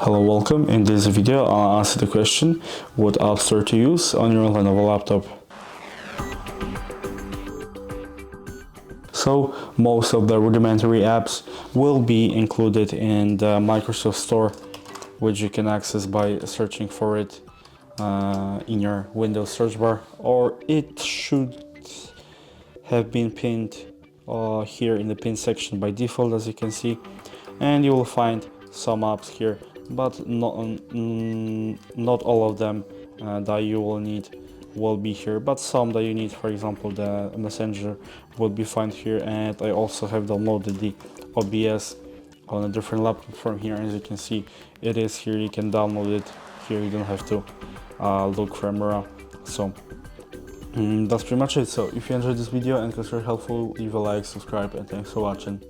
Hello, welcome. In this video, I'll answer the question, what App Store to use on your Lenovo laptop. So, most of the rudimentary apps will be included in the Microsoft Store, which you can access by searching for it in your Windows search bar, or it should have been pinned here in the pin section by default, as you can see, and you will find some apps here, but not all of them that you will need will be here, but some that you need, for example the Messenger, will be found here. And I also have downloaded the OBS on a different laptop from here. As you can see, it is here, you can download it here, you don't have to look for a mirror. So that's pretty much it. So if you enjoyed this video and consider it helpful, leave a like, subscribe, and thanks for watching.